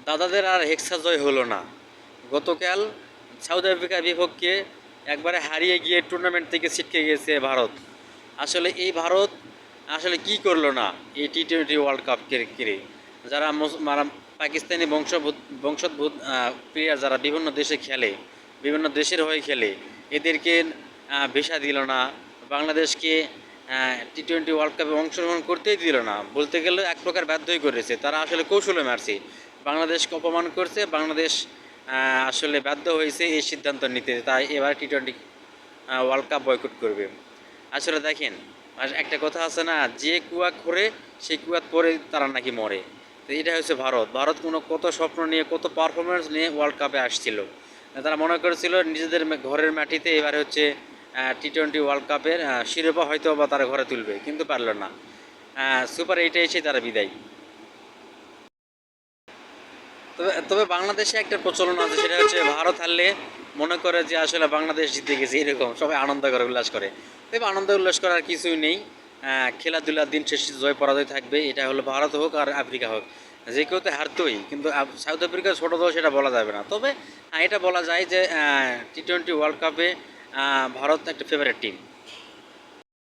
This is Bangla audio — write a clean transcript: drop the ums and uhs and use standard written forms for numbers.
দাদাদের আর হেক্সা জয় হলো না। গতকাল সাউথ আফ্রিকার বিপক্ষে একবারে হারিয়ে গিয়ে টুর্নামেন্ট থেকে ছিটকে গেছে ভারত। আসলে এই ভারত আসলে কি করলো না এই টি-20 ওয়ার্ল্ড কাপ কেড়ে। যারা পাকিস্তানি বংশোদ্ভূত প্লেয়ার যারা বিভিন্ন দেশে খেলে, বিভিন্ন দেশের হয়ে খেলে, এদেরকে ভিসা দিল না, বাংলাদেশকে টি-20 ওয়ার্ল্ড কাপে অংশগ্রহণ করতেই দিল না। বলতে গেলে এক প্রকার বাধ্যই করেছে, তারা আসলে কৌশলে মারছে, বাংলাদেশকে অপমান করছে। বাংলাদেশ আসলে বাধ্য হয়েছে এই সিদ্ধান্ত নিতে, তাই এবার টি-20 ওয়ার্ল্ড কাপ বয়কট করবে। আসলে দেখেন, আর একটা কথা আছে না, যে কুয়া খোঁড়ে সেই কুয়াত পরে তারা নাকি মরে। তো এটা হচ্ছে ভারত। ভারত কত স্বপ্ন নিয়ে, কত পারফরমেন্স নিয়ে ওয়ার্ল্ড কাপে আসছিল। তারা মনে করেছিল নিজেদের ঘরের মাটিতে এবারে হচ্ছে টি-20 ওয়ার্ল্ড কাপের শিরোপা হয়তো বা তারা ঘরে তুলবে, কিন্তু পারল না। সুপার এইটে এসে তারা বিদায়। তবে তবে বাংলাদেশে একটা প্রচলন আছে, সেটা হচ্ছে ভারত হারলে মনে করে যে আসলে বাংলাদেশ জিতে গেছে, এরকম সবাই আনন্দ করে উল্লাস করে। তবে আনন্দ উল্লাস করার কিছুই নেই। খেলাধুলার দিন শেষে জয় পরাজয় থাকবে, এটা হলো ভারত হোক আর আফ্রিকা হোক, যে কেউ তো হারতোই। কিন্তু সাউথ আফ্রিকার ছোটো দল সেটা বলা যাবে না। তবে এটা বলা যায় যে টি-20 ওয়ার্ল্ড কাপে ভারত একটা ফেভারিট টিম।